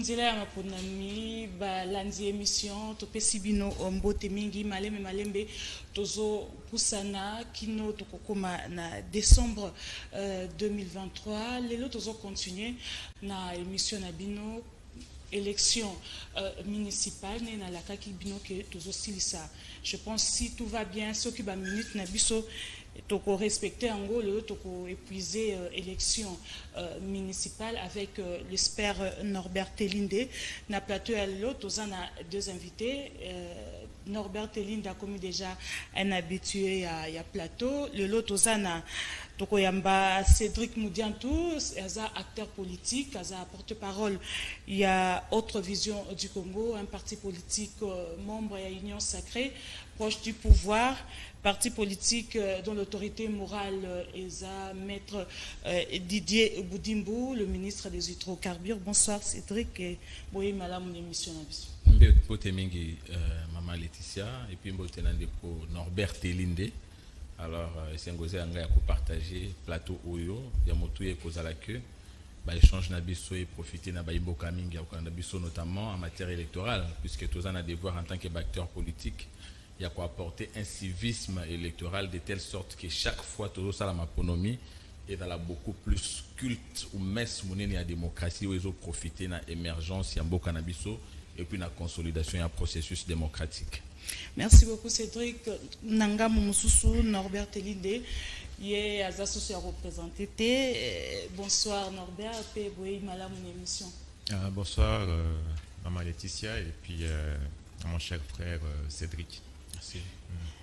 nzela ya maponami balandi émission topesi bino mbote mingi malembe tozo pusana kino tokokoma na décembre 2023 lelo tozo continuer na émission na bino élection municipale na la kaki bino ke tozo silisa. Je pense si tout va bien ce qui ba minute na biso toko respecter en gros le toko épuiser élection municipale avec l'espère Norbert Telinde na plateau allo tozana deux invités Norbert Telinde a commis déjà un habitué à plateau le lot tozana toko yamba Cédric Moudiantou aza acteur politique aza porte-parole il y a Autre Vision du Congo un parti politique membre à Union Sacrée proche du pouvoir parti politique dont l'autorité morale est à maître Didier Boudimbo, le ministre des hydrocarbures. Bonsoir Cédric et bonjour madame mon émission. Maman Laetitia et puis pour Norbert Telinde. Alors c'est un gozé anga pour partager plateau Oyo, il y a moto et cause à la queue. Bah échange nabiso et profiter na ba imboka mingi nabiso notamment en matière électorale puisque tous en a devoir en tant que acteur politique. Il y a quoi apporter un civisme électoral de telle sorte que chaque fois toujours ça la maponomie est dans la beaucoup plus culte ou messe monnaie à démocratie où ils ont profité de l'émergence yambo cannabiso et puis la consolidation et un processus démocratique. Merci beaucoup Cédric. Nanga Moussousou, Norbert Telinde, il a associé à représenter. Bonsoir Norbert, et bonjour madame mon émission. Bonsoir maman Laetitia et puis mon cher frère Cédric. Merci.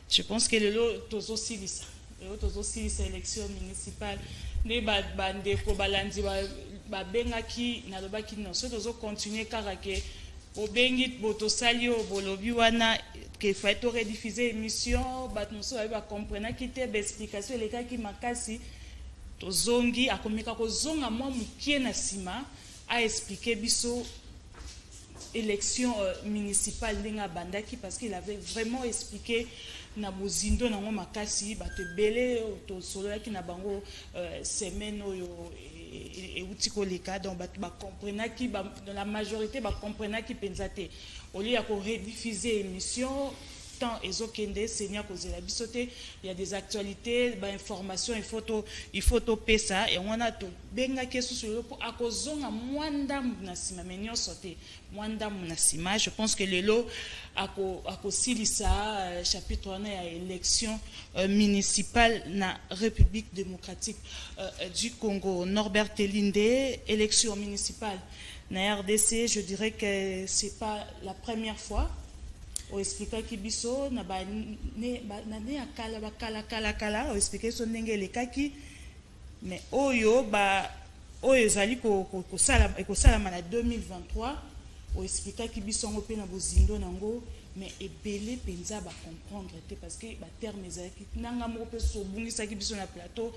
Je pense que le lot tozo silisa. Le lot tozo silisa élection municipale. Les bande ko balandi ba bengaki na lobaki non. So tozo continuer karake o bengit boto salio bolobi wana que fait to rediffuser émission bat non so ba comprendre ki te explication les cas qui makasi tozongi akomeka ko zonga mwa mukie na sima a expliquer biso élection municipale ndinga bandaki parce qu'il avait vraiment expliqué na bozindo na ngoma makasi bato belé to solo yaki na bango semaine oyo et outiko leka donc bato ba comprendre ki dans la majorité ba comprendre ki pensate au lieu ya ko rediffuser émission temps ezokende seigneur kozela bisote il y a des actualités ba information il faut topé ça et on a to benga kesu sur pour akozonga mwanda munasima menyo sote mwanda munasima je pense que lelo ako silisa chapitre 1 ya élection municipale na République démocratique du Congo. Norbert Telinde, élection municipale na RDC, je dirais que c'est pas la première fois o expliquer ki biso na ba ne akala o expliquer so ndenge lekaki mais oyo zali ko sala na 2023 o expliquer ki biso ngo pe na bozindo nango mais ebele penza ba comprendre te parce que ba terme ezaki nanga mo pe so bungisa ki biso na plateau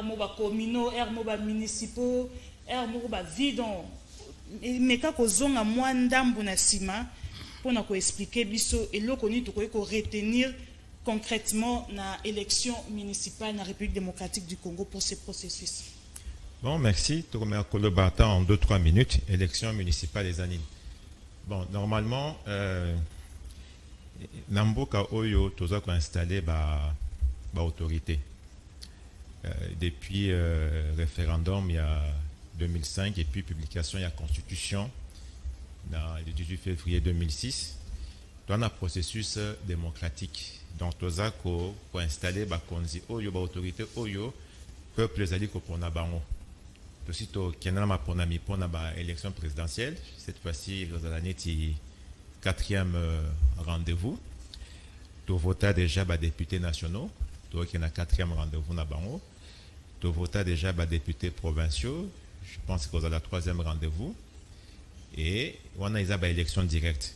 mo ba communaux mo ba municipaux mo ba vidon mais ka ko zonga mwa ndambu na sima pour nous expliquer biso et l'okoni to ko retenir concrètement na élection municipale na République démocratique du Congo pour ce processus. Bon, merci. Tout le monde en 2-3 minutes. Élection municipale les années. Bon, normalement, Namboka Oyo toza ko installé ba autorité. Depuis référendum il y a 2005 et puis publication il y a constitution. Le 18 février 2006, dans un processus démocratique. Donc, nous avons installé l'autorité Oyo, peuple les alliés pour Nabango. Aussitôt qu'il y a une élection présidentielle, cette fois-ci, nous avons l'année 4e rendez-vous. Nous votons déjà les députés nationaux, donc il y a un 4e rendez-vous Nabango. Nous votons déjà les députés provinciaux, je pense que vous avez le 3e rendez-vous. Et on a une élection directe.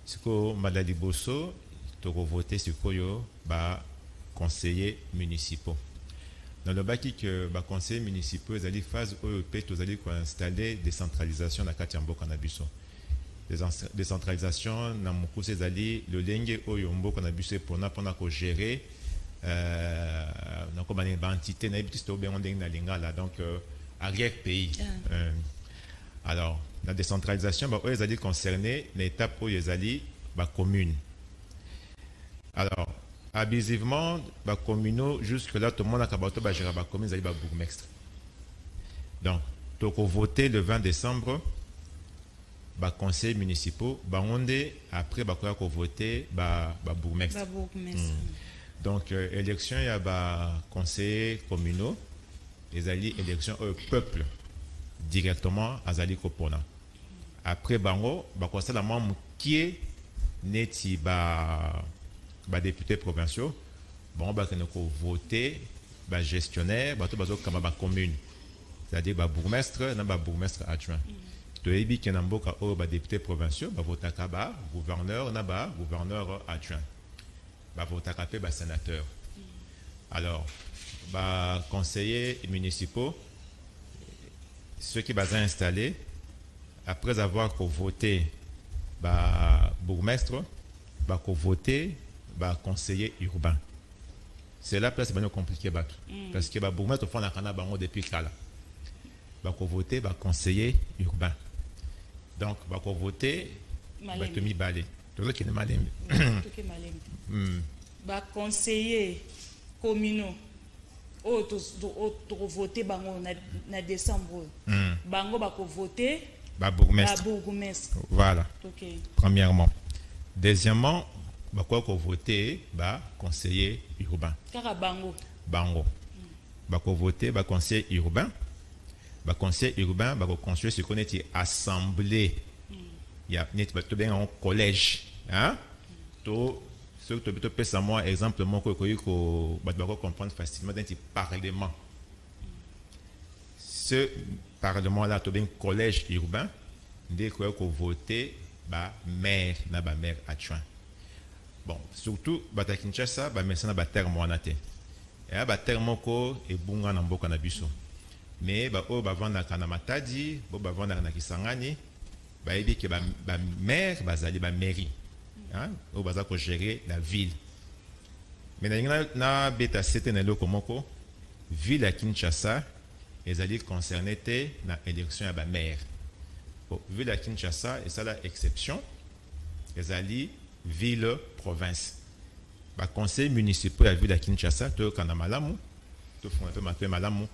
Ce que Madali Bosso, tu as voté sur les conseillers municipaux. Dans le baki que les conseillers municipaux, ils allaient phase OEP, ils allaient installer décentralisation dans Katiambo Kanabiso. Décentralisation, dans mon coup, ils allaient le lengue Oyombo Kanabiso pour gérer donc une entité, donc arrière pays. Alors, la décentralisation, bah, ils allaient concerner l'étape où ils allaient bah, commune. Alors, abusivement, bah, communaux, jusque-là, tout le monde a qu'à bah, gérer la commune, ils allaient bah, bourgmestre. Donc, tu as voté le 20 décembre, bah, conseils municipaux, bah, on est après, bah, qu'on voté, bah, bourgmestre. Bah, bourgmestre. Donc, élection, il y a bah, conseillers communaux, les alliés, élection au peuple, directement à Zali Kopona. Après, bango, bah, quoi ça, la membre qui est neti, bah, députés provinciaux, bon, bah, que nous voter, bah, gestionnaire, bah, tout, bah, comme bah, commune. C'est-à-dire, bah, bourgmestre, non, bah, bourgmestre adjoint. Tu as dit qu'il y a un député provinciaux, bah, voter à gouverneur, non, bah, gouverneur adjoint. Bah, voter à bah, sénateur. Alors, bah, conseillers municipaux, ceux qui sont installés, après avoir voté bah, bourgmestre, bah, voté bah, conseiller urbain. C'est là que c'est bien compliqué. Bah, parce que bah, bourgmestre, on a depuis Kala. Bah, voté bah, conseiller urbain. Donc, bah, voté bah, Tomi Balé. Tout qui est malin. Bah, conseiller communaux. Tu voté bango na décembre. Bango ba ko voter ba bourgmestre. Voilà. Okay. Premièrement. Deuxièmement, ba quoi ko voter ba conseiller urbain. Kara bango. Bango. Ba ko voter ba conseiller urbain. Ba conseiller urbain ba ko construire ce qu'on est assemblée. Il y a net ba to bien en collège, hein? To ce que tu peux faire moi exemple mon que comprendre facilement dans le parlement. Ce parlement là tu bien collège urbain dès que vous votez bah maire na ba maire adjoint. Bon, surtout ba ta Kinshasa ba mais ça na ba terme wanate. Et ba terme ko e bunga na mboka na biso. Mais ba o ba vanda kana matadi, bo ba vanda na Kisangani, ba ebi ke ba maire ba zali ba mairie. Hein, au bazar pour gérer la ville. Mais na beta c'était na lo komoko ville à Kinshasa les alliés concernés étaient na élection à ba maire. Bon, ville à Kinshasa et ça la exception les alliés ville province. Ba conseil municipal à ville à Kinshasa to kana malamu to fondé maté malamu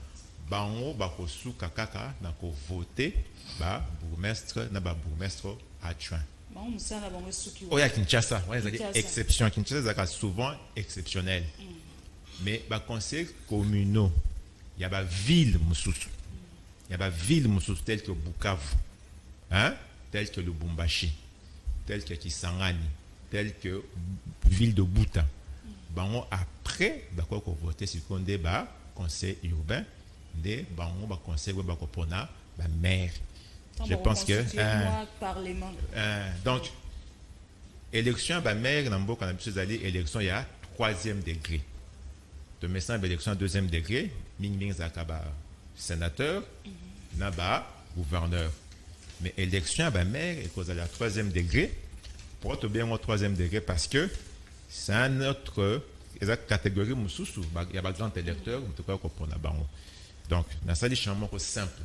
bango ba ko sou kakaka na ko voter ba bourgmestre na ba bourgmestre adjoint. Oh, il y a Kinshasa, exception. Kinshasa, c'est souvent exceptionnel. Mais les conseils communaux, il y a des villes, il y a des villes telles que Bukavu, hein? Telles que le Bumbashi, telles que Kisangani, telles que ville de Buta. Bon, après, d'accord, qu'on vote sur le débat, conseil urbain, des conseils pour la maire. Je pense que donc élection à maire dans beaucoup élection il y a 3e degré. De médecin élection 2e degré, ming zakaba sénateur, naba gouverneur. Mais élection à maire et cause à la 3e degré, pour être bien au 3e degré parce que c'est un autre catégorie mususu, il y a pas grand électeur, en tout cas pour la banque. Donc dans ça des changements simple.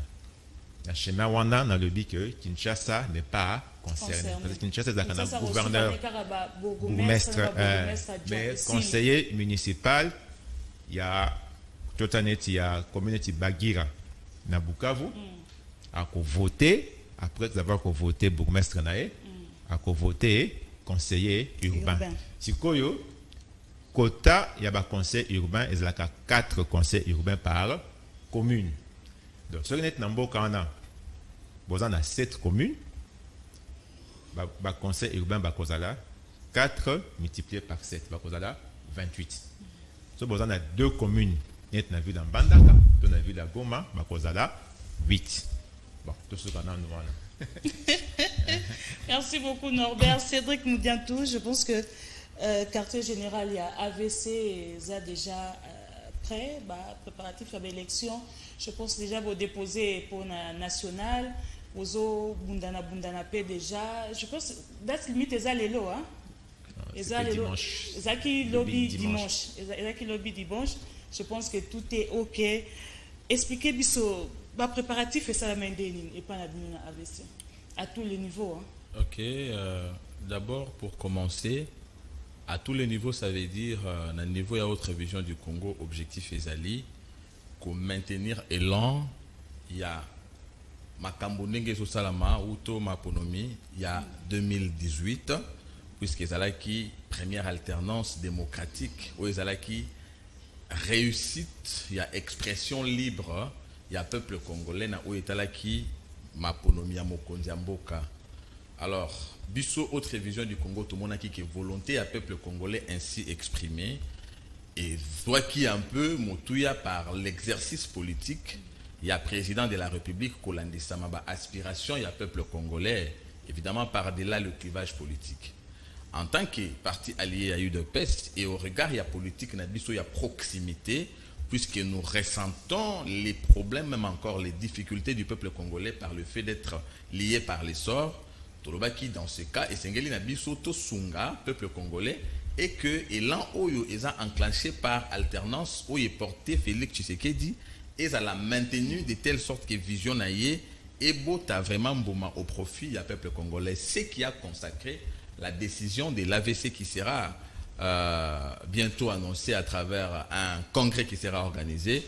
La schéma wana dans le but que Kinshasa n'est pas concerné. Parce que Kinshasa est un gouverneur, bourgmestre, mais conseiller municipal, il y a il y a communauté Bagira na Bukavu, à voter après avoir voté bourgmestre nae, à voter conseiller urbain. Si koyo quota il y a conseil urbain, il y a 4 conseils urbains par commune. Donc, ce qui est dans le cas, vous avez 7 communes, le conseil urbain, 4 multiplié par 7, 28. Si vous avez 2 communes, vous avez vu dans Bandaka, vous avez vu dans Goma, vous avez 8. Bon, tout ce qu'on a nous. Merci beaucoup Norbert. Cédric Moudiantou, je pense que quartier général, il y a AVC, ça déjà prêt, préparatif à l'élection. Je pense déjà vous déposer pour la nationale, vous bundana paix déjà. Je pense date limite est les lots, hein. Dimanche. Ezaki lobby dimanche. Ezaki lobby dimanche. Je pense que tout est ok. Expliquez biso, préparatif et ça la main et pas la AVC. à tous les niveaux. Hein. Ok, d'abord pour commencer, à tous les niveaux, ça veut dire, à un niveau, il y a autre vision du Congo, objectif ezali, pour maintenir élan, il y a Makambo Ndenge Salama ou Thomas Ponomi, il y a 2018, puisque qui première alternance démocratique, où qui réussite, il y a expression libre, il y a peuple congolais, où qui Maponomi Mokonzi Mboka. Alors, biso autre vision du Congo, tout le monde a qui est volonté à peuple congolais ainsi exprimé, et soit qui un peu moutouya par l'exercice politique, il y a président de la République Kolandi Samaba, aspiration, il y a peuple congolais, évidemment par-delà le clivage politique. En tant que parti allié à UDPS, et au regard, il y a politique, il y a proximité, puisque nous ressentons les problèmes, même encore les difficultés du peuple congolais par le fait d'être lié par les sorts. Tolobaki, dans ce cas, et Sengeli Nabiso Tosunga, peuple congolais, et que l'élan Oyo est enclenché par alternance, où est porté Félix Tshisekedi, et ça l'a maintenu de telle sorte que vision naïe et beau a vraiment bouma au profit du peuple congolais, ce qui a consacré la décision de l'AVC qui sera bientôt annoncée à travers un congrès qui sera organisé.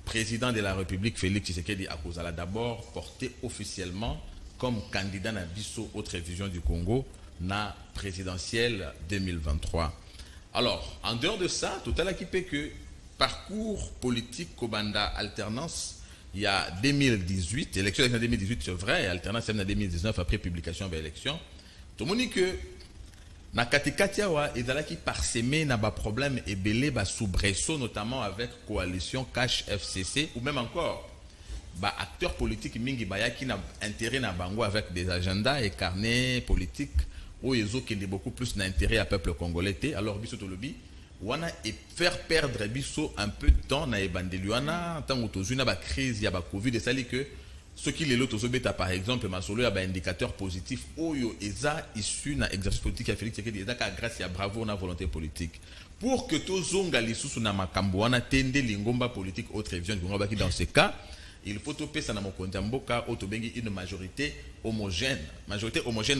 Président de la République Félix Tshisekedi Akozala d'abord porté officiellement comme candidat à Bisso autre vision du Congo na présidentielle 2023. Alors, en dehors de ça, tout à l'heure qui peut que parcours politique Kobanda alternance, il y a 2018, élection en 2018 c'est vrai, alternance en 2019 après publication de l'élection. Tout le monde dit que na katikati wa ezalaki parsemé na ba problème et belé ba soubresaut notamment avec coalition Cash FCC ou même encore ba acteurs politiques mingi bayaki na intérêt na bango avec des agendas et carnets politiques où ils ont beaucoup plus d'intérêt à peuple congolais. Alors biso tolobi wana et faire perdre biso un peu de temps na ebandeliwana tant que tozuna ba crise ya ba Covid et ça dit que ce qui les lotos obeta par exemple masolo ya ba indicateur positif oyo eza issu na exercice politique ya Félix Tshisekedi eza ka grâce ya bravo na volonté politique pour que tozonga lisusu na makambo wana tende lingomba politique autre vision du Congo dans ce cas il faut topé ça na mokonzi mboka otobengi une majorité homogène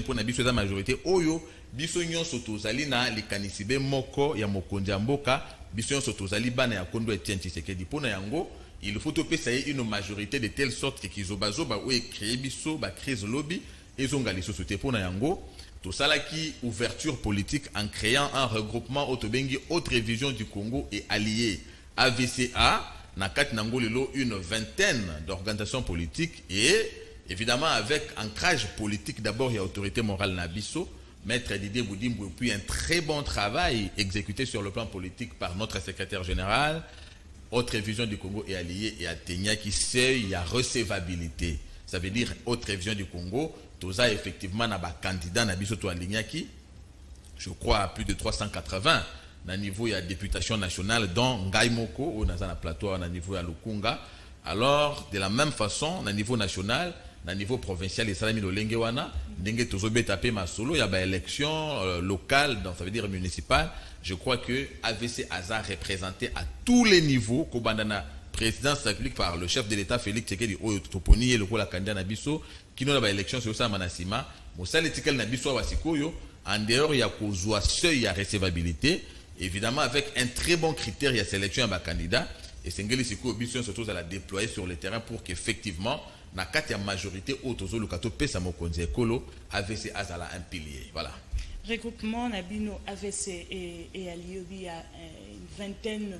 pour na biso eza majorité oyo biso nyonso tozali na likanisibe moko ya mokonzi mboka biso nyonso tozali bana ya kondo Etienne Tshisekedi pona yango il faut topé ça une majorité de telle sorte que kizobazoba ou créer biso ba crise lobby ezonga lisusu te pona yango tout ça là qui ouverture politique en créant un regroupement otobengi autre vision du Congo et allié AVCA Nakat Nangolilo une vingtaine d'organisations politiques et évidemment avec ancrage politique d'abord il y a autorité morale Nabiso, Maître Didier Boudimbo, puis un très bon travail exécuté sur le plan politique par notre secrétaire général, autre vision du Congo et allié et Athénia qui sait il y a recevabilité. Ça veut dire autre vision du Congo, Toza effectivement n'a pas candidat Nabiso to Alignaki, je crois à plus de 380. Na niveau il y a députation nationale dont Ngaimoko ou dans un plateau na niveau à Lukunga. Alors de la même façon na niveau national, na niveau provincial et salami lo lengewana, ndenge tozobe tapé masolo il y a ba élection locale donc ça veut dire municipale. Je crois que AVC Aza représenté à tous les niveaux kobandana présidence de la République par le chef de l'État Félix Tshisekedi oyo toponi le ko la candidat na biso kino na ba élection sur ça manasima mosala etikal na biso wasikoyo en dehors il y a kozwa seuil à recevabilité. Évidemment, avec un très bon critère, il y a sélection à ma candidat. Et Sengeli Siko Obision se trouve à la déployer sur le terrain pour qu'effectivement, na kati ya majorité autozo lukato pesa mokonzi ekolo AVC Azala un pilier. Voilà. Regroupement Nabino AVC et Aliobi a une vingtaine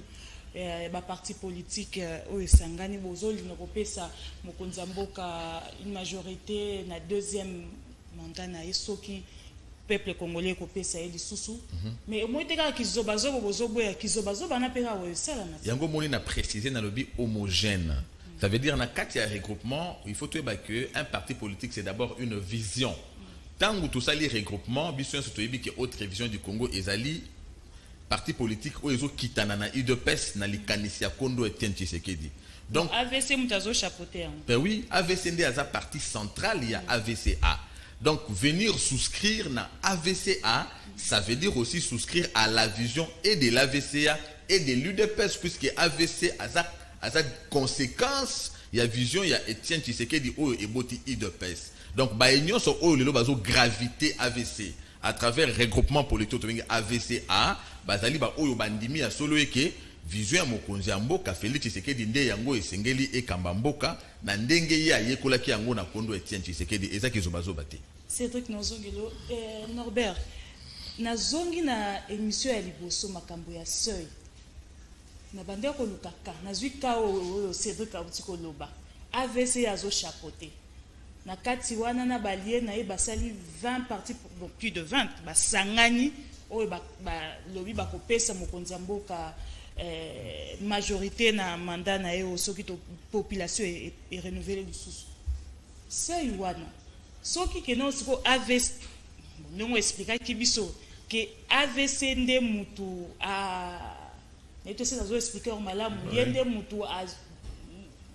de partis politiques au Sangani Bozol Nopesa mokonzi mboka une majorité na deuxième mandat na Esoki. Peuple congolais copé ça est sous mais au moins t'es kizobazo bozobo ya kizobazo bana pera wa sala na yango moni na préciser na lobby homogène ça veut dire na kati ya regroupement il faut que un parti politique c'est d'abord une vision tant que tout ça les regroupements biso surtout yebi que autre vision du Congo ezali parti politique o ezo kitana na UDPS na likanisi ya Kondo Etienne Tshisekedi donc AVC mutazo chapeauter ben oui AVC ndé aza partie centrale il y a AVCA. Donc, venir souscrire à AVCA, ça veut dire aussi souscrire à la vision et de l'AVCA et de l'UDPS, puisque AVC a des conséquences il y a vision, il y a Étienne Tshisekedi oyo eboti IDPS. Donc ba union so oyo lelo bazo gravité AVC à travers regroupement politique to AVCA, bazali ba oyo bandimi ya solo eke vision ya mokonzi ya mboka Félix Tshisekedi nde yango esengeli ekamba mboka na ndenge ya yekolaki yango na kondo Etienne Tshisekedi ezaki zobazoba te. Cédric Nozongelo, Norbert, nazongi na émission ya liboso makambo ya seuil. Na bande ko lukaka, nazwi ka o Cédric abuti ko loba. AVC azo chapeauté. Na kati wana na balie na e basali 20 parties, bon plus de 20, ba sangani o ba lobi ba kopesa mokonzi ya mboka majorité na mandat na e soki to population est renouvelée lisusu. Seuil wana soki ke non siko AVC non expliquer ki biso ke AVC nde mutu a neto se zo expliquer au malamu yende mutu a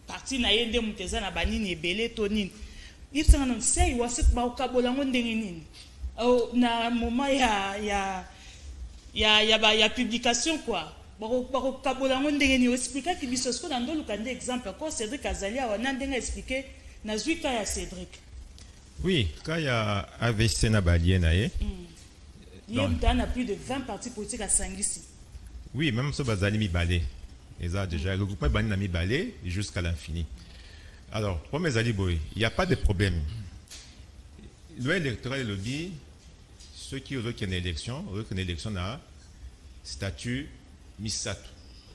parti na yende muteza na banini ebele to nini ifsanga non sei wasit ba ukabola ndenge nini au na moment ya publication quoi bako kabola ndenge nini expliquer ki biso siko na ndolu kande exemple ko Cédric Azalia wana ndenge expliquer na zwika ya Cédric. Oui, quand il y a AVC na Baliena, il y a plus de 20 partis politiques à Sangisi. Oui, même ce Bazali mi balé. Ils ont déjà le groupe Bani mi balé jusqu'à l'infini. Alors, pour mes alliés, il n'y a pas de problème. Loi électorale le dit, ceux qui ont une élection a statut Misatu,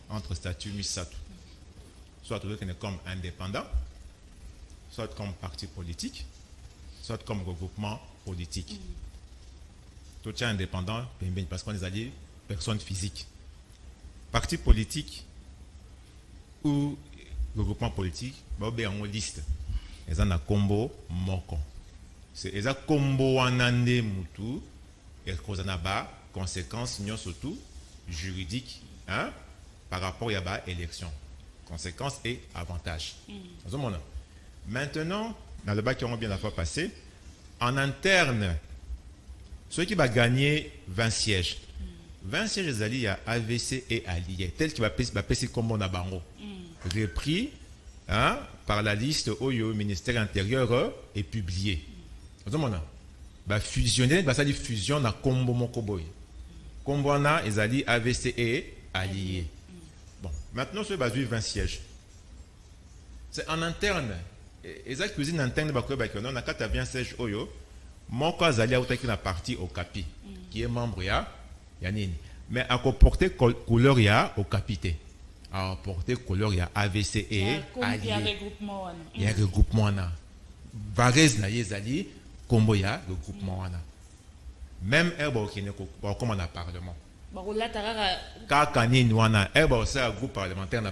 entre statut Misatu. Soit comme indépendant, soit comme parti politique, soit comme regroupement politique. Tout est indépendant, parce qu'on est alliés personnes physiques. Parti politique ou regroupement politique, il y a une liste. Ils ont un combo moko. C'est un combo anande mutu et cause na ba conséquences non surtout juridiques hein, par rapport à l'élection. Conséquences et avantages. Maintenant, dans le bac qui ont bien la fois passé, en interne, ceux qui vont gagner 20 sièges. 20 sièges, il y a AVC et alliés. Tel qui va passer comme on a bango. Repris hein, par la liste au ministère intérieur et publié. Va fusionner, ça dit fusion na combo mokoboy. Combo na, ils ont dit AVC et alliés. Bon, maintenant, ce va 20 sièges. C'est en interne. Et ça, cuisine interne, on a 4 sièges oyo. Mon cas, il y a une partie au CAPI, qui est membre, mais à porter couleur, il y a au capité. À porter couleur, il y a AVC et il y a regroupement. Il y a regroupement. Varese, il y a combo, il y a regroupement. Même comme on a parlement. Kakani, c'est un groupe parlementaire,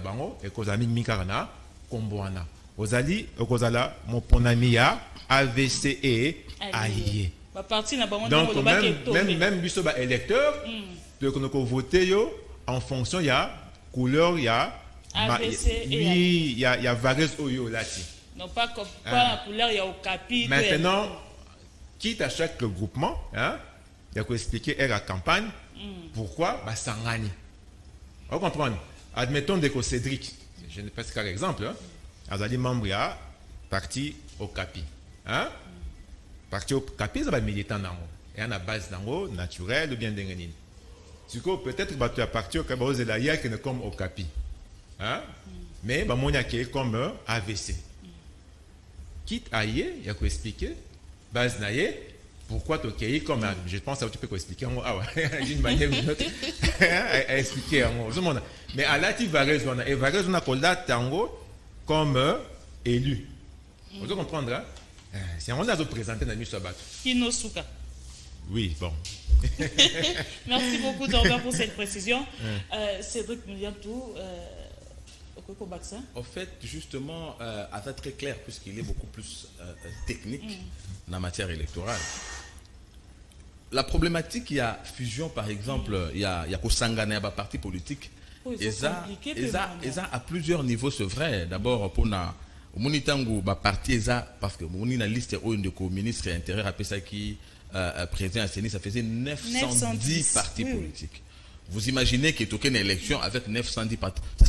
et qu'on a mis Mikarana, combo. Ozali, Okozala, mon ponamia, AVC et allié. Donc, même biso ba électeur, donc on vote en fonction, il y a couleur, il y a AVC oui, il y a Varese Oyo là. Non, pas comme la couleur, il y a au capi. Maintenant, quitte à chaque groupement, hein, il y a qu'à expliquer la campagne, pourquoi bah, Sangani. On comprend. Admettons que Cédric, je ne passe qu'un exemple, hein. Azali membre ya parti au capi hein parti au capi ça va militant nango et à la base nango naturel ou bien dengenine tu ko peut-être ba tu as parti au capi aux elaya qui ne comme au capi hein mais ba monia qui est comme AVC quitte aille il y a quoi expliquer base naie pourquoi tu es comme je pense que tu peux expliquer ah ouais d'une manière ou d'une autre expliquer mais à la tu Varese on a et Varese on a kola tango comme élu. Vous devez comprendre, hein? Si on a présenté dans le Sabat. Inosuka. Oui, bon. Merci beaucoup, Norbert, pour cette précision. Cédric Miliantou, en fait, justement, à ça très clair, puisqu'il est beaucoup plus technique dans la matière électorale. La problématique, il y a fusion, par exemple, il y a Kosangane, il y a parti politique. Et ça à plusieurs niveaux, c'est vrai. D'abord, pour na monitangu parti parce que mon liste au ministre intérieur a ça qui président Séni, ça faisait 910 partis politiques. Vous imaginez qu'il y a une élection avec 910 partis. Ça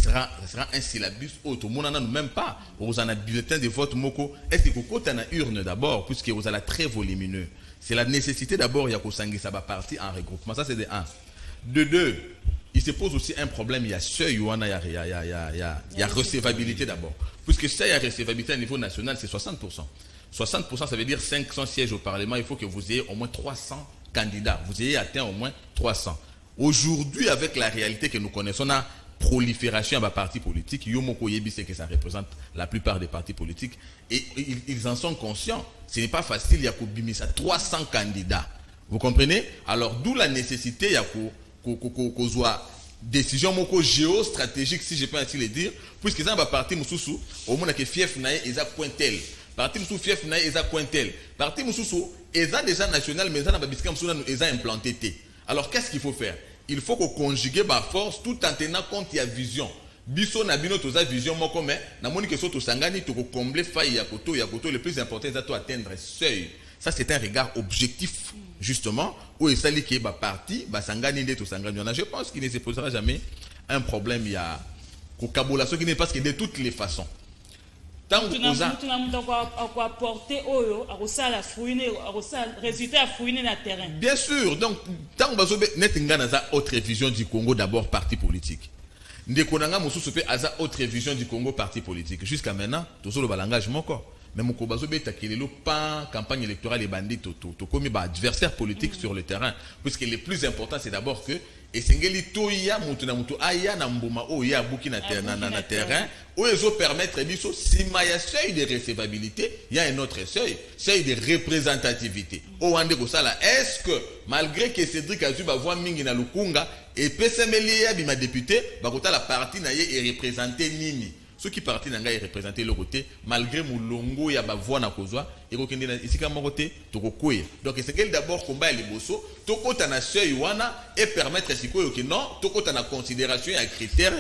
sera un syllabus autre. Nous n'en même pas. Vous en avez bulletin de vote moko. Est-ce que vous avez une urne d'abord, puisque vous avez très volumineux. C'est la nécessité d'abord, il y a que ça va partir en regroupement. Ça, c'est de 1. De 2, il se pose aussi un problème. Il y a seuil, il y a recevabilité d'abord. Puisque ça, il y a recevabilité à niveau national, c'est 60%. 60%, ça veut dire 500 sièges au Parlement. Il faut que vous ayez au moins 300 candidats. Vous ayez atteint au moins 300. Aujourd'hui, avec la réalité que nous connaissons, on a prolifération à partis politiques. Yomoko Yebi, c'est que ça représente la plupart des partis politiques. Et ils en sont conscients. Ce n'est pas facile, il y a 300 candidats. Vous comprenez? Alors, d'où la nécessité, il y a qu'on soit décision moko géostratégique, si je peux ainsi le dire, puisque ça va parti mususu, au moins que fief nae eza pointel. Parti mususu fief nae eza pointel. Parti mususu eza déjà national, mais ça n'a pas bisqué mususu eza implanté té. Alors, qu'est-ce qu'il faut faire? Il faut qu'on conjugue ma force tout en tenant compte de la vision. Biso na bino toza vision moko mais na moni que so to sangani to combler faille ya koto le plus important c'est atteindre seuil. Ça c'est un regard objectif justement où il s'agit que ba parti ba sangani de to sangani. Je pense qu'il ne se posera jamais un problème il y a ko kabola ce qui n'est pas que de toutes les façons. Tant que vous apporter oyo la fouiner résultat à fouiner na terrain. Bien sûr, donc tant que net ngana za autre vision du Congo d'abord parti politique. Ndekonanga mususu pe aza autre vision du Congo parti politique. Jusqu'à maintenant, tout le langage moko. Mais mon kobazo beta kelelo pas campagne électorale et bandit to comme adversaire politique sur le terrain, puisque le plus important c'est d'abord que esengeli toya mutu na mutu aya na mbuma oya buki na terrain où ils vont permettre biso si maya seuil de recevabilité, il y a un autre seuil de représentativité. O ande ko sala est-ce que malgré que Cédric Azuba voit mingi na lukunga et PSML ya bima député bakota la partie na ye est représenter nini? Ceux qui partent dans est représenté le côté malgré moulongo ya ba voix na kozwa et kokende na isika moko te tokokoya. Donc c'est qu'elle d'abord combat les bosso tokota na seuil wana et permettre sikoyo que non tokota na considération ya critère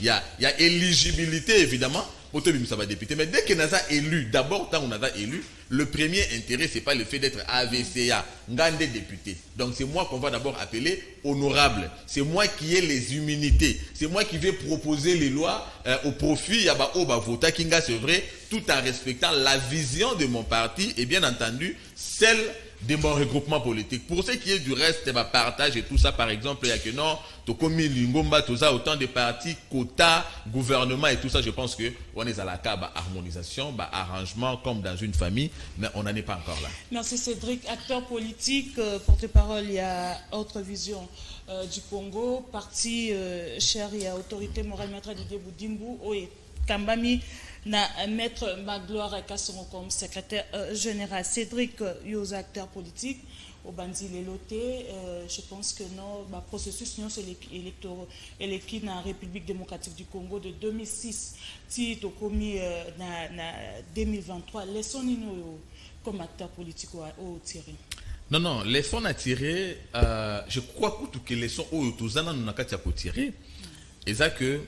ya éligibilité évidemment pour te ça va député mais dès que naza élu d'abord tant on a élu le premier intérêt c'est pas le fait d'être AVCA ngande député. Donc c'est moi qu'on va d'abord appeler honorable. C'est moi qui ai les immunités. C'est moi qui vais proposer les lois au profit yaba oba vota kinga c'est vrai tout en respectant la vision de mon parti et bien entendu celle de mon regroupement politique. Pour ce qui est du reste, partage et tout ça, par exemple, il y a que non, Tokomi, Lingomba, tout ça, autant de partis, quotas, gouvernement et tout ça, je pense qu'on est à la cas harmonisation, arrangement comme dans une famille, mais on n'en est pas encore là. Merci Cédric. Acteur politique, porte-parole, il y a autre vision du Congo, parti cher, il y a autorité morale, maître Didier Boudimbu, Kambami, na maître Magloire Kasson comme secrétaire général. Cédric, aux acteurs politiques, au Bandi Leloté, je pense que non, le processus électoral dans la République démocratique du Congo de 2006, si tu as commis en 2023, laissons-nous comme acteurs politiques au Thierry. Non, laissons à tirer, je crois que les leçons au Touzana nous n'avons pas tiré. Et ça que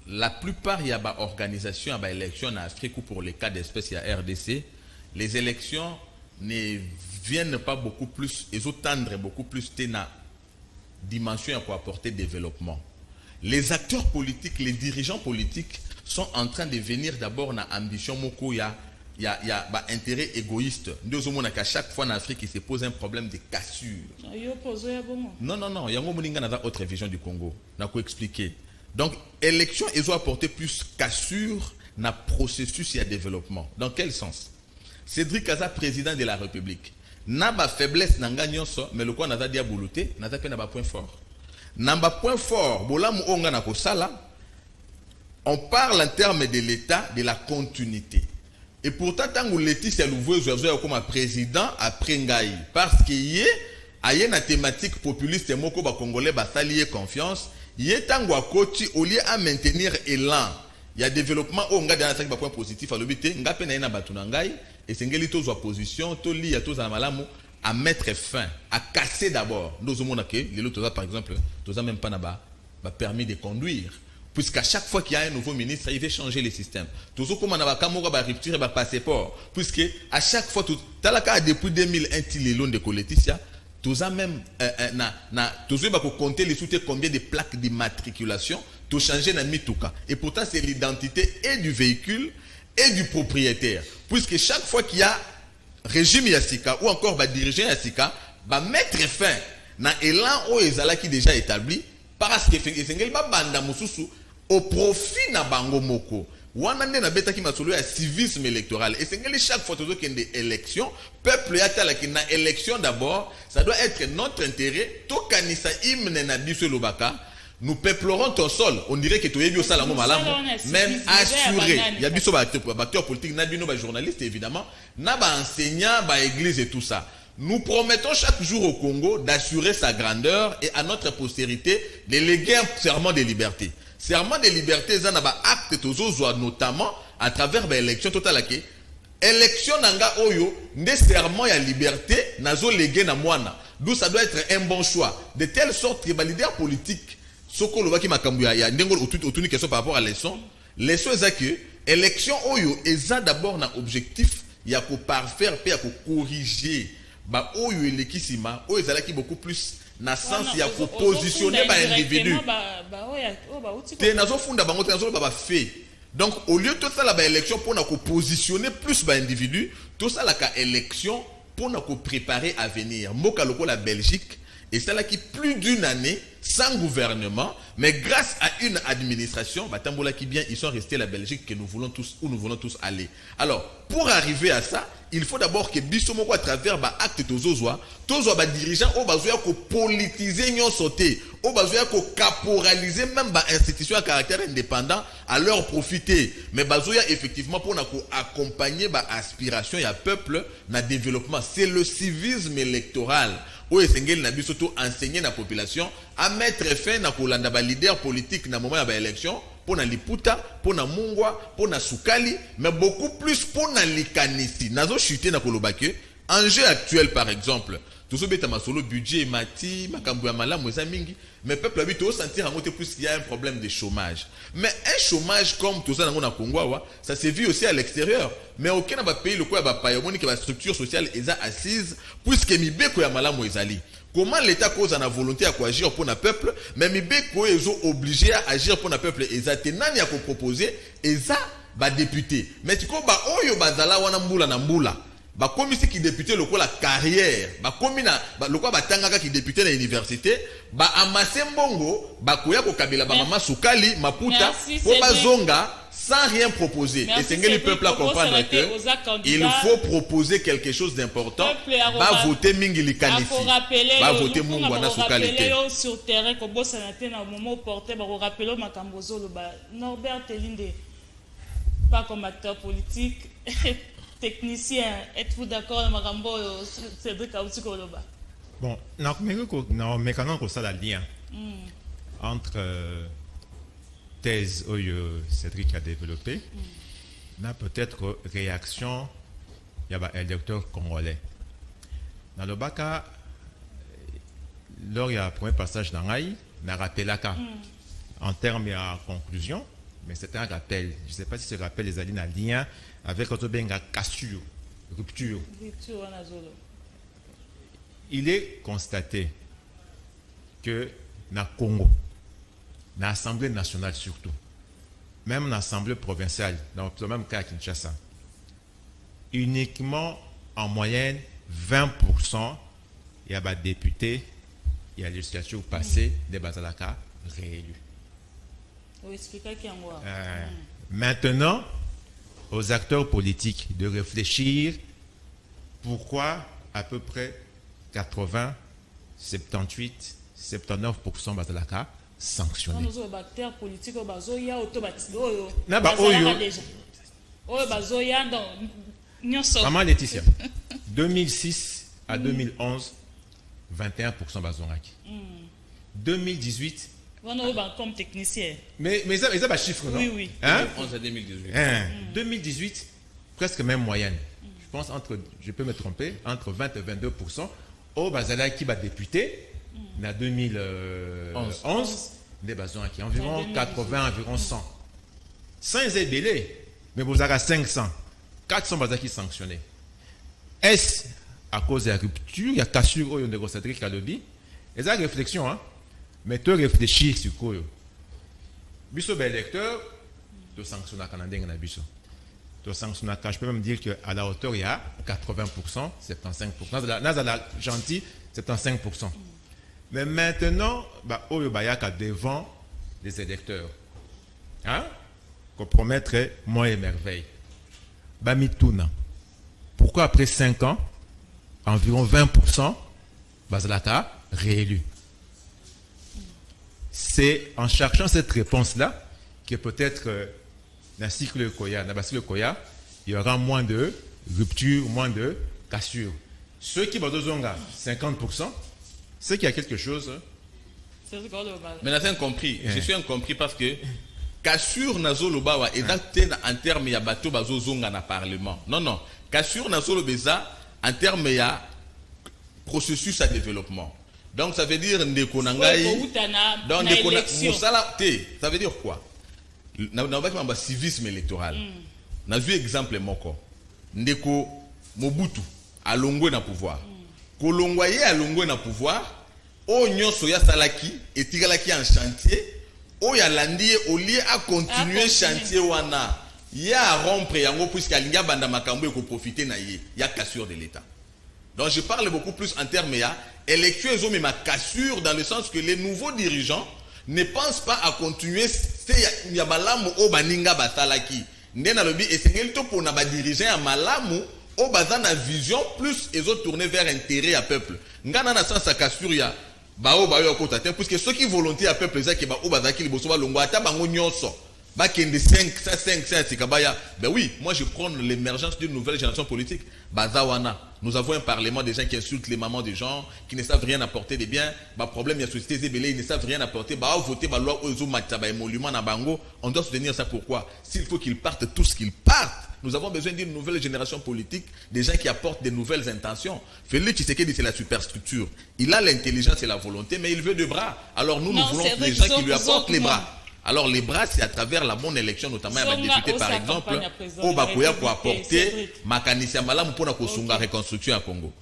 la plupart, il y a des organisations, il y a des élections en Afrique ou pour les cas d'espèce, il y a RDC. Les élections ne viennent pas beaucoup plus, ils ont tendre beaucoup plus la dimension pour apporter développement. Les acteurs politiques, les dirigeants politiques sont en train de venir d'abord dans l'ambition moko, il y a intérêt égoïste. Nous avons qu'à chaque fois en Afrique, il se pose un problème de cassure. Non, il y a une autre vision du Congo. On a expliquer. Donc, élection, ils ont apporté plus cassure dans le processus et le développement. Dans quel sens? Cédric Kaza, président de la République, n'a pas faiblesse dans gagnant ça, mais le quoi n'a pas dit à boulouté, n'a pas un point fort. N'a pas point fort, on parle en termes de l'État, de la continuité. Et pourtant, tant que l'État s'est ouvert comme président après Ngaï, parce qu'il y a une thématique populiste, et moko ba Congolais ba s'allier confiance. Il est temps au lieu à maintenir élan. Il y a développement au nga dans un point positif à l'obité, nga pena na batunangai et sengeli to zo position, to li ya to za malamu à mettre fin, à casser d'abord. Nous avons que les autres par exemple, to même pas na ba permis de conduire. Puisqu'à chaque fois qu'il y a un nouveau ministre, il veut changer les systèmes. Toujours comme on a ba rupture ba passeport, puisque à chaque fois tout talaka depuis 2001 til long de Coletissia tous a même tous ba ko compter les sous combien de plaques d'immatriculation tout changer na mituka et pourtant c'est l'identité et du véhicule et du propriétaire puisque chaque fois qu'il y a régime Yassika ou encore dirigeant Yassika mettre fin na élan o ezala qui déjà établi parce que esengeli banda mususu au profit na bango moko wana nde na beta ki masolo ya civisme électoral esengeli chaque fois tozo kende élection peuple ya tala ki na élection d'abord ça doit être notre intérêt to kanisa hymne na biso lobaka nous peuplerons ton sol on dirait que toyebi osala ngo malamu même assuré ya biso ba acteur politique na bino ba journaliste évidemment na ba enseignant ba église et tout ça. Nous promettons chaque jour au Congo d'assurer sa grandeur et à notre postérité de léguer un serment de liberté. Serment de liberté, ça n'a pas acte notamment à travers l'élection totale. Élection nanga oyo, des serments à liberté, nazo légué na moana. D'où ça doit être un bon choix. De telle sorte que les leaders politiques, soko lo baki makambu ya ndengol autour question par rapport à l'élection. L'élection est que élection oyo, eza d'abord na objectif, ya ko parfaire, puis ya ko corriger. Ba oyo elekisima oyo ezalaki beaucoup plus na sens ya ko positionner ba individu te nazo funda bango te nazo ba fait donc au lieu de ça la ba élection pour na ko positionner plus ba individu tout ça la ka élection pour na ko préparer à venir mboka loko la Belgique et ça là qui plus d'une année sans gouvernement mais grâce à une administration batambola qui bien ils sont restés la Belgique que nous voulons tous où nous voulons tous aller. Alors pour arriver à ça il faut d'abord que biso moko à travers ba acte tozozwa ba dirigeant o bazoya ko politiser nyon sauter o bazoya ko caporaliser même ba institution à caractère indépendant à leur profiter mais bazoya effectivement pour na ko accompagner ba aspiration ya peuple na développement c'est le civisme électoral où esengeli na biso to enseigner na population à mettre fin na kolanda ba leader politique na moment ya ba élection pour na liputa, pour na mungwa, pour na sukali, mais beaucoup plus pour na likanisi. Nazo chuté na kolobake. Enjeu actuel par exemple, tout ce bêta masolo budget mati, makambu ya malamu eza mingi, mais peuple habite au sentir en côté plus qu'il y a un problème de chômage. Mais un chômage comme tout ça na Congo, ça se vit aussi à l'extérieur. Mais aucun pays le quoi ba payomoni que la structure sociale est assise puisque mibeko ya malamu ezali. Comment l'État cause en a volonté à agir pour le peuple, mais mibeko est obligé à agir pour le peuple. Et ça tenani à proposer et ça ba député. Mais tu ba oyo bazala wana mbula na mbula. Ba komi si qui député le quoi la carrière. Ba komi na le quoi ba tangaka qui député na université. Ba amase mbongo ba koya ko kabila ba mama sukali maputa pour ba zonga. Sans rien proposer. Et c'est que le peuple à comprendre que il faut proposer quelque chose d'important. Va voter Mingili Kanisi. Va voter Mungwana Soukalete. Sur terrain, comme ça na moment opportun, va rappeler Makambozolo. Norbert Telinde, pas comme acteur politique, technicien. Êtes-vous d'accord, Makambo Cédric Aoutikoloba? Bon, non, mais quand on ça la lien entre thèse que Cédric a développé, n'a peut-être réaction, il y a un électeur congolais. Dans le Baka, lors il y a un premier passage dans l'Aïe, on a rappelé en termes de conclusion, mais c'est un rappel. Je ne sais pas si ce rappel les alliés en lien avec notre benga cassure, rupture. Il est constaté que dans le Congo, dans l'Assemblée nationale surtout, même dans l'Assemblée provinciale, dans le même cas à Kinshasa, uniquement en moyenne 20%, il y a des députés, il y a la législature passée, des Bazalaka réélus. Maintenant, aux acteurs politiques de réfléchir pourquoi à peu près 80, 78, 79% Bazalaka sanctionné. Maman Laetitia, 2006 à 2011, 21% Bazongaki. 2018. Comme technicien. Mais ça c'est un chiffre, non? Oui, oui. Hein? 2011 à 2018. 2018, presque même moyenne. Je pense je peux me tromper, entre 20 et 22%. Au Bazalaki va député. En 2011, des bazons qui environ 80, environ 100. 100 est délai, mais vous avez 500, 400 bazons qui sanctionnés. Est-ce à cause de la rupture, il y a cassure au de Cédric Kalobi. Et ça réflexion, hein. Mais tu réfléchis sur quoi. Biso ben électeur, tu sanctionnes à Canadien na biso. Tu sanctionnes à, je peux même dire qu'à la hauteur il y a 80%, 75%. Là, gentil, 75%. Mais maintenant, bah oyo bayaka devant les électeurs. Hein? Compromettre moi et merveille. Bamituna. Pourquoi après 5 ans, environ 20%, Bazalaka réélu? C'est en cherchant cette réponse-là que peut-être dans le cycle Koya, il y aura moins de rupture, moins de cassure. Ceux qui vont 50%, c'est qu'il y a quelque chose. Mais n'a compris. Je suis incompris parce que cassure nazo lobawa et en termes ya bateau bazo zonga na parlement. Non. Cassure nazo lobeza en termes ya processus à développement. Donc ça veut dire ndeko nangai. Donc ndeko musala te. Ça veut dire quoi? Na ba civisme électoral. Na vu exemple moko. Ndeko Mobutu alongwe na pouvoir. Kolongwaye alongwe na pouvoir. O nyonso ya salaki etikalaki en chantier. O ya landi au lieu à continuer chantier wana. Ya rompre yango puisqu'il y a banda makambo ko profiter na ye. Ya cassure de l'état. Donc je parle beaucoup plus en termes ya élections ils ont mis ma cassure dans le sens que les nouveaux dirigeants ne pensent pas à continuer c'est ya malamu o baninga batalaki. Ndena lobi esengeli to pona ba dirigeant ya malamu o bazana vision plus ils ont tourné vers intérêt à peuple. Ngana na sens cassure ya bao kota te puisque ceux qui volontaires à peuple ça que ba o bazaki liboso ba longwa ata bango nyonso. Ben oui, moi je prends l'émergence d'une nouvelle génération politique. Bazawana, nous avons un parlement des gens qui insultent les mamans des gens, qui ne savent rien apporter des biens. Bah problème, il y a société zébélé, ils ne savent rien apporter. Bah voter, bah loi ozo mataba émolument na bango. On doit soutenir ça pourquoi? S'il faut qu'ils partent, tous qu'ils partent. Nous avons besoin d'une nouvelle génération politique, des gens qui apportent des nouvelles intentions. Félix Tshisekedi, c'est la superstructure. Il a l'intelligence et la volonté, mais il veut des bras. Alors nous voulons des gens qui lui apportent les bras. Alors les bras, c'est à travers la bonne élection, notamment à député par exemple, au Bakoya pour apporter Makanisia Malam pour la reconstruction à Congo.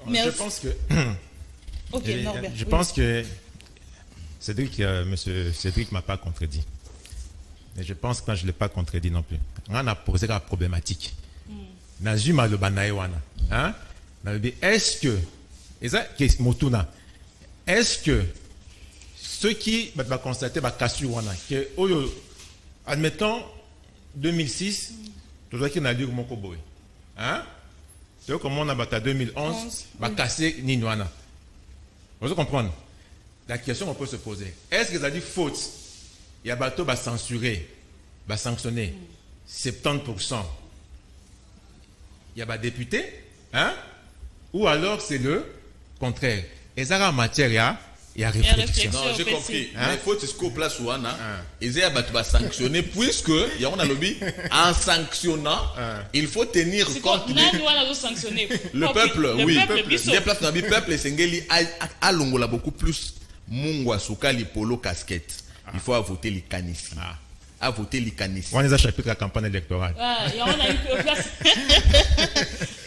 Mais je pense que je pense que Cédric, monsieur Cédric m'a pas contredit. Mais je pense que je ne l'ai pas contredit non plus. On a posé la problématique. Najuma le banaïwana. Est-ce que est-ce que ceux qui vont constater que, admettons, 2006, tu dois qu'il y ait un Mokoboy. Hein? Tu vois comment on a battu 2011, va casser Ninwana. Vous comprenez? La question qu'on peut se poser, est-ce que ça dit faute? Il y a un bateau va censurer, va sanctionner 70%. Il y a un député, hein? Ou alors c'est le contraire. Et ça, en matière, il y a réflexion. Non, j'ai compris. Mais il faut que tu sois place où on a. Ils aient sanctionner puisque, il y a un lobby, en sanctionnant, il faut tenir compte le peuple, oui. Les places dans le peuple, et Sengeli a longola beaucoup plus mungwa soukali polo casquette. Il faut voter les canissi. À voter les canissi. On les a chapitre la campagne électorale.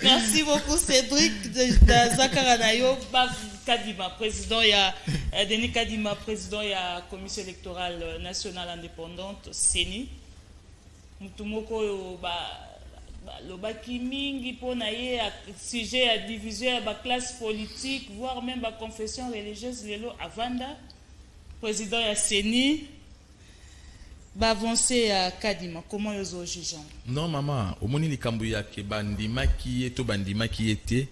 Merci beaucoup Cédric de Zakaranayo. Kadima, président, il y a Denis Kadima, président, il y a Commission électorale nationale indépendante, CENI. Mutumoko, le baki mingi pour naïe sujet à division à la classe politique, voire même la confession religieuse, lelo Avanda, président, il y a CENI. Avancer à Kadima, comment ils ont jugé? Non, maman, au moni likambuya ke bandima qui est to bandima qui était.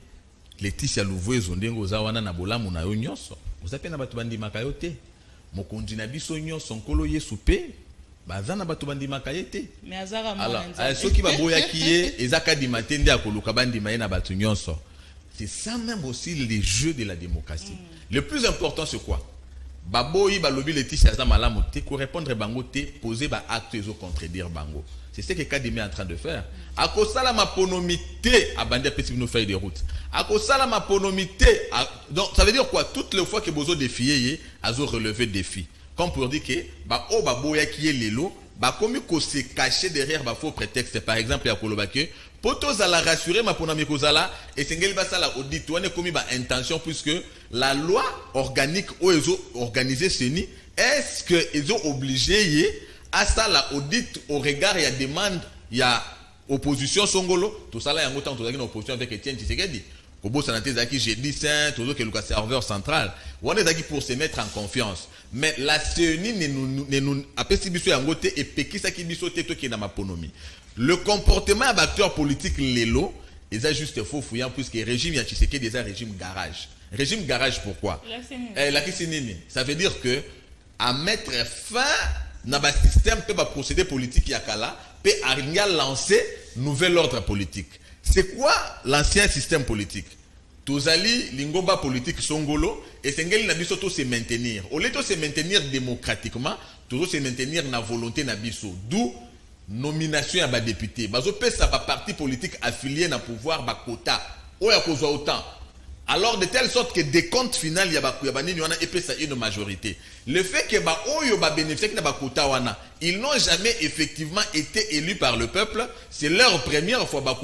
Laetitia Louvois ondenge ozawana na bolamu na yo nyonso ozape na bato bandimaka yo te mokonzi na biso nyonso nkolo Yesu pe baza na bato bandimaka ye te mais azara mwana soki baboyaki ye eza kadima te nde akoluka bandima ye na bato nyonso. C'est ça même aussi les jeux de la démocratie. Le plus important c'est quoi? Baboyi balobi Laetitia za malamu te ko répondre bango te poser ba acte ezo contredire bango. C'est ce que Kadima est en train de faire. À cause de ma ponomité, à Bandia Petit nous fait des routes. À cause de ma ponomité, donc ça veut dire quoi? Toutes les fois que Bozo défié, Azo relevé défi. Comme pour dire que, bah, oh, bah, boya qui est l'élo, bah, comme il se cacher derrière, bah, faux prétexte. Par exemple, il y a Kolobake, Potos à la rassurer, ma pona mikozala, et sengel basala audit, on est commis intention, puisque la loi organique où ils ont organisé ceni, est-ce qu'ils ont obligé à ça la audit au regard, il y a demande, il y a opposition songolo, tout ça là, il y a un temps, tout ça, une opposition avec Etienne Tshisekedi. Kobo Sanate Zaki, j'ai dit saint, tout ça, qui est le serveur central. On est Zaki pour se mettre en confiance. Mais la CENI ne nous a pas si biso yangote et peki sa ki biso te to qui est dans ma ponomie. Le comportement d'acteurs politiques lélo, ils ont juste faux fouillant puisque le régime y a Tshisekedi déjà régime garage. Régime garage pourquoi? La CENI. Ça veut dire que à mettre fin dans le système peut procédé politique yakala peut arriver à lancer nouvel ordre politique. C'est quoi l'ancien système politique? Tozali lingomba politique songolo et sengeli na biso to se maintenir. Au lieu de se maintenir démocratiquement, toujours se maintenir na volonté na biso. D'où nomination à ba député. Bazo pesa ba parti politique affilié na pouvoir ba quota. Oya kozwa autant. Alors de telle sorte que des comptes final il y a une majorité. Le fait que ba oyo ba bénéficier na ba quota wana, ils n'ont jamais effectivement été élus par le peuple, c'est leur première fois ba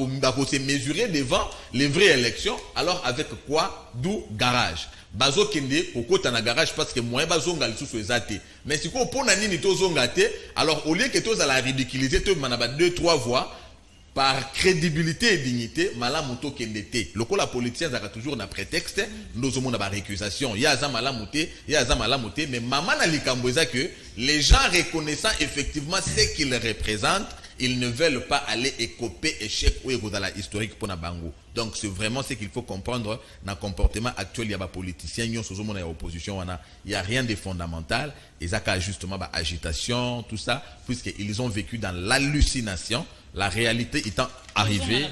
se mesurer devant les vraies élections. Alors avec quoi? D'où garage. Bazo kende kokota na garage parce que moi bazonga lisusu ezate. Mais si ko pona nini to zonga te, alors au lieu que to za la ridiculiser to manaba 2-3 voix par crédibilité et dignité, malamuto kendete. La politicien a toujours un prétexte, nous avons une récusation. Il y a un malamuté, mais maman n'a likamboza que les gens reconnaissant effectivement ce qu'ils représentent, ils ne veulent pas aller écoper échec ou dans la historique pour Nabango. Donc c'est vraiment ce qu'il faut comprendre dans le comportement actuel. Il y a des politiciens, il y a opposition, il n'y a rien de fondamental. Et ça a justement agitation, tout ça, puisqu'ils ont vécu dans l'hallucination. La réalité étant arrivée,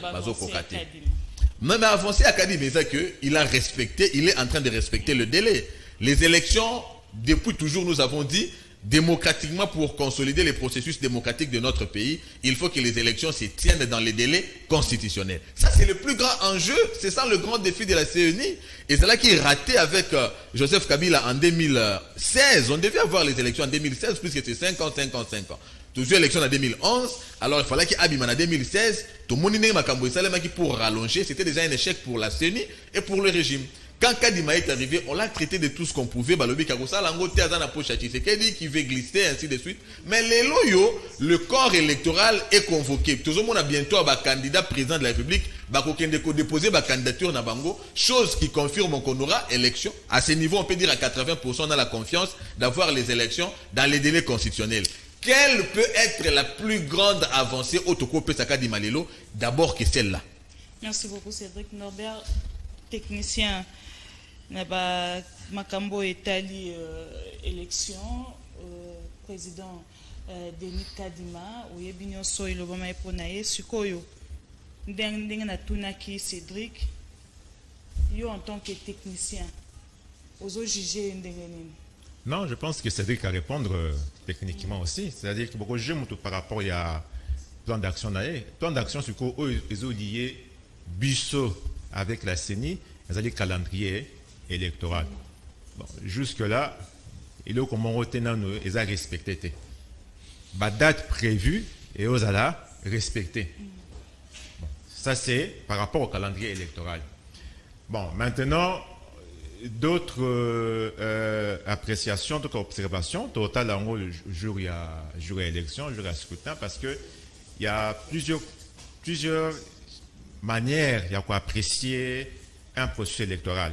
même avancé à Kadi, mais c'est qu'il a respecté, il est en train de respecter le délai. Les élections, depuis toujours, nous avons dit, démocratiquement, pour consolider les processus démocratiques de notre pays, il faut que les élections se tiennent dans les délais constitutionnels. Ça, c'est le plus grand enjeu. C'est ça le grand défi de la CENI. Et c'est là qu'il est raté avec Joseph Kabila en 2016. On devait avoir les élections en 2016, puisque c'est 5 ans. Toujours élection en 2011, alors il fallait qu'il y ait en 2016, tout le monde pour rallonger, c'était déjà un échec pour la CENI et pour le régime. Quand Kadima est arrivé, on l'a traité de tout ce qu'on pouvait, qui veut glisser, ainsi de suite. Mais le corps électoral est convoqué. Tout le monde a bientôt un candidat président de la République, déposer ma candidature na bango, chose qui confirme qu'on aura élection. À ce niveau, on peut dire à 80%, on a la confiance d'avoir les élections dans les délais constitutionnels. Quelle peut être la plus grande avancée au Toko Pesaka di Malelo? D'abord que celle-là. Merci beaucoup Cédric Norbert, technicien Naba Makambo Etali élection président Denis Kadima oyebinyo soy lo bama eponaye sikoyo ndenge na tunaki Cédric yo en tant que technicien ozo juger ndenge nini? Non, je pense que Cédric à répondre techniquement aussi. C'est-à-dire que beaucoup de gens par rapport à plan d'action. Plan d'action, c'est quoi? Ils ont lié Busso avec la CENI, ils ont lié calendrier électoral. Bon, jusque-là, il est comme on retient, ils ont respecté. La date prévue, et ils ont respecté. Bon, ça, c'est par rapport au calendrier électoral. Bon, maintenant, d'autres appréciations, d'autres observations, total en gros, le jour il y a élection, jour il y a scrutin, parce que il y a plusieurs manières il y a quoi apprécier un processus électoral.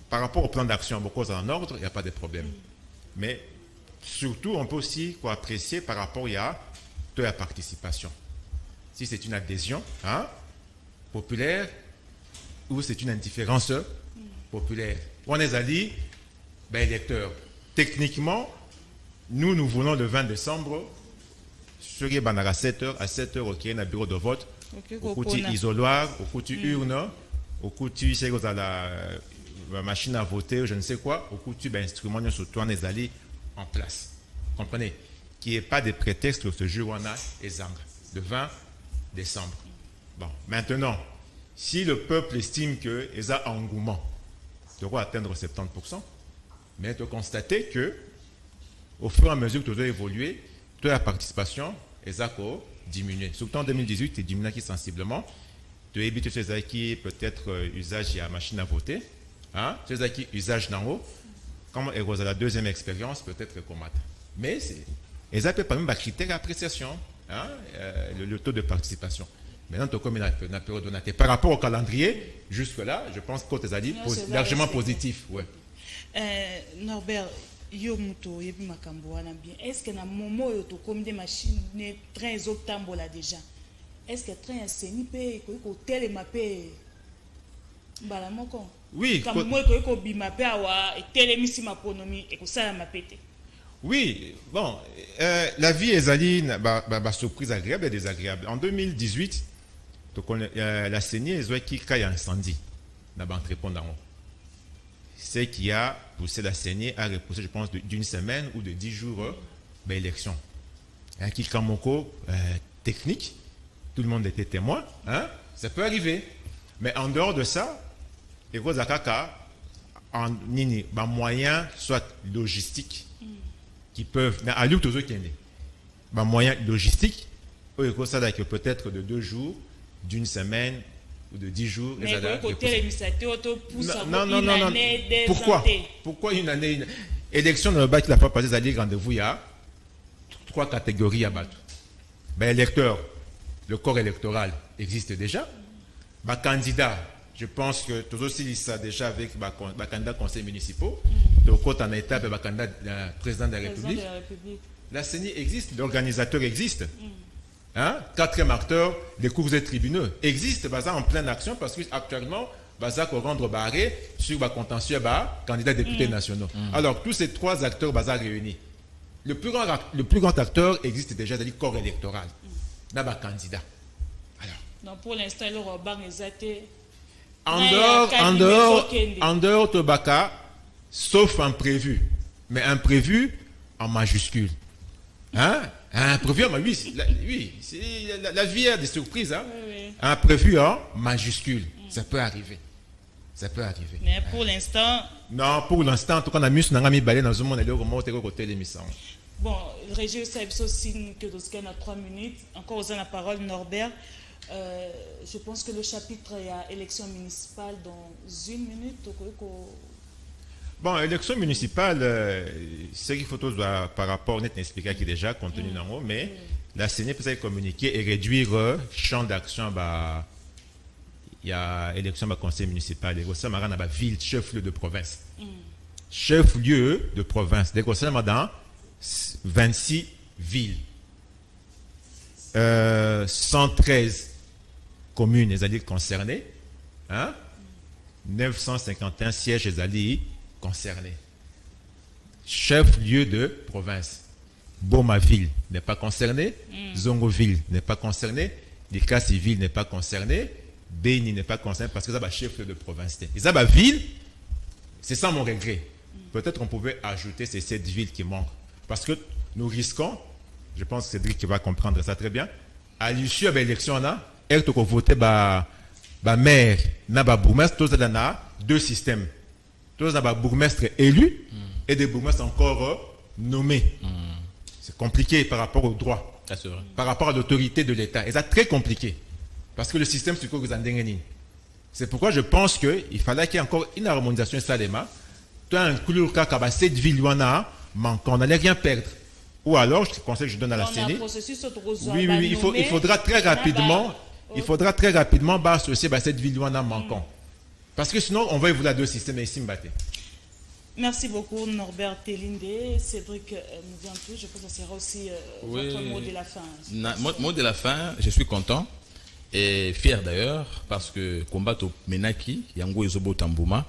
Par rapport au plan d'action, beaucoup en ordre, il n'y a pas de problème. Mais surtout, on peut aussi quoi apprécier par rapport à la participation. Si c'est une adhésion populaire ou c'est une indifférence populaire. On est allé, électeurs. Techniquement, nous voulons le 20 décembre, sur les à 7h, ok, dans le bureau de vote, au côté isoloir, au côté urne, au côté la machine à voter, je ne sais quoi, au côté instrument, surtout on est allé en place. Comprenez? Qu'il n'y ait pas de prétexte que ce jour on a exemple, le 20 décembre. Bon, maintenant, si le peuple estime qu'il y a engouement, tu dois atteindre 70%, mais tu dois constater que au fur et à mesure que tu dois évoluer, tu as la participation, diminué. Surtout en 2018, il diminue sensiblement. Tu évites chez qui peut-être usage de la machine à voter. Hein? Chez qui usage d'en haut. Comme la deuxième expérience, peut-être combattre. Mais et ça peut pas même critère d'appréciation, hein? Le taux de participation. Maintenant, comme par rapport au calendrier, jusque-là, je pense que tu as dit largement positif. Ouais. Norbert, est-ce que dans le moment où tu as comme des machines, des trains octambola déjà, est-ce que le train est séni, hôtel mappé? Oui. Oui, bon, la vie est une surprise agréable et désagréable. En 2018, la CENI est qui a un incendie dans l'entrepôt d'en haut. C'est qui a poussé la CENI à repousser, je pense, d'une semaine ou de 10 jours l'élection. Un qui technique, tout le monde était témoin, hein? Ça peut arriver. Mais en dehors de ça, et vous en moyen soit logistique qui peuvent mais à lui toujours qu'il y a moyen logistique peut-être de 2 jours, d'une semaine ou de 10 jours. Mais non. Pourquoi une année élection dans le bac la fois passée à dire rendez-vous il y a 3 catégories à battre. Électeur, le corps électoral existe déjà. Candidat, je pense que tout aussi ça déjà avec les candidats conseils municipaux, donc quand on étape le candidat président de la République, la CENI existe, l'organisateur existe. Hein? 4e acteur, les cours et tribunaux existent en pleine action parce qu'actuellement, qu'on rendre barré sur le contentieux candidat député nationaux. Alors, tous ces 3 acteurs réunis. Le plus grand acteur existe déjà, c'est-à-dire corps électoral. Dans le candidat. Alors. Donc, pour l'instant, le Robin est en dehors de Baka, sauf imprévu. Mais imprévu en majuscule. Hein? Imprévu en majuscule. Oui, la vie a des surprises. Hein? Oui. Imprévu en majuscule. Ça peut arriver. Ça peut arriver. Mais pour l'instant. Non, pour l'instant, en tout cas, on a mis sur un balai dans le monde et le remonter au côté de l'émission. Bon, Régis Saïbso signe que dans 3 minutes. Encore aux la parole, Norbert. Je pense que le chapitre est à élection municipale dans 1 minute. Bon, élection municipale, ce qu'il faut par rapport, on est expliqué qui déjà contenu dans haut, mais la CENI peut communiquer et réduire le champ d'action. Il y a élection conseil municipal, et ça m'a dans ville, chef-lieu de province. Chef-lieu de province. Donc, ça dans 26 villes. 113 communes les concernées, hein? 951 sièges les concernés. Chef-lieu de province. Boma-ville n'est pas concerné, Zongoville n'est pas concerné, Likasi-ville n'est pas concerné, Béni n'est pas concerné parce que ça va chef-lieu de province. Et ça va ville, c'est ça mon regret. Peut-être on pouvait ajouter ces 7 villes qui manquent. Parce que nous risquons, je pense que Cédric va comprendre ça très bien, à l'issue de l'élection, on a voté maire, bourgmestre, tous a 2 systèmes. Tous a bourgmestre élu et des bourgmestres encore nommés. C'est compliqué par rapport au droit, par rapport à l'autorité de l'État. Et c'est très compliqué. Parce que le système, c'est quoi vous en dégainez. C'est pourquoi je pense qu'il fallait qu'il y ait encore une harmonisation Salema. Tu as inclure cette ville manquant. On n'allait rien perdre. Ou alors, je conseille que je donne à la CENI. Oui, il faudra très rapidement associer cette ville manquant. Parce que sinon, on va évoluer à 2 systèmes ici. Merci beaucoup, Norbert Telinde. Cédric Mouviantou, je pense que ce sera aussi votre mot de la fin. Mot de la fin, je suis content et fier d'ailleurs parce que combattre au Menaki, Yango Ezobo Tambouma,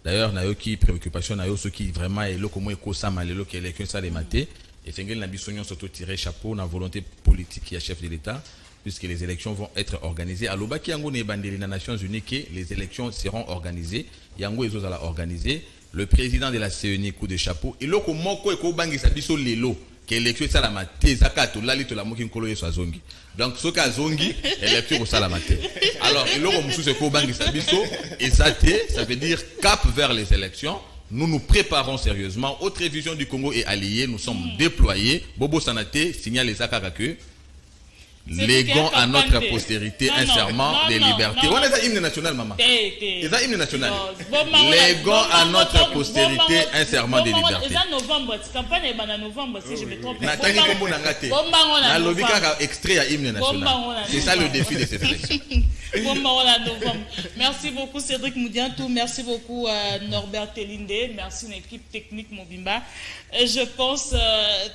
d'ailleurs, il y a une préoccupation, il y a ceux qui vraiment est là, comme Ekosama, le qui est l'élection, ça les maté. Et Fengel Nabissonion surtout tiré chapeau, on a volonté politique qui est chef de l'État, puisque les élections vont être organisées. À l'Obaki, Yango Nebandeli, les Nations Unies, les élections seront organisées. Yango Ezo a organisé. Le président de la CENI, coup de chapeau. Et là, comme Moko et Kobangi, ça dit sur l'élo, que l'élection est à la maté, Zakato, là, il y a la moquine coloye sur Zongi. Donc, ce cas Zongi, l'élection est à la maté. Alors, et là, comme Moussou, c'est Kobangi, ça dit sur, et ça veut dire cap vers les élections. Nous nous préparons sérieusement. Autre révision du Congo est alliée. Nous sommes déployés. Bobo Sanate signale les Akakake. léguons à notre postérité un serment de liberté. On est un hymne national, maman. C'est un hymne national. Léguons à notre postérité un serment de liberté. C'est novembre, campagne est en novembre, si je me trompe. Extrait à hymne national. C'est ça le défi de cette élection. Merci beaucoup Cédric Moudiantou, merci beaucoup Norbert Telinde, merci une équipe technique Mobimba. Je pense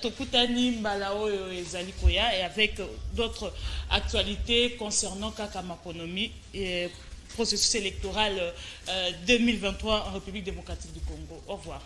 Tokutani Mbalao et Zalikoya et avec d'autres actualités concernant Kakamaponomi et processus électoral 2023 en République démocratique du Congo. Au revoir.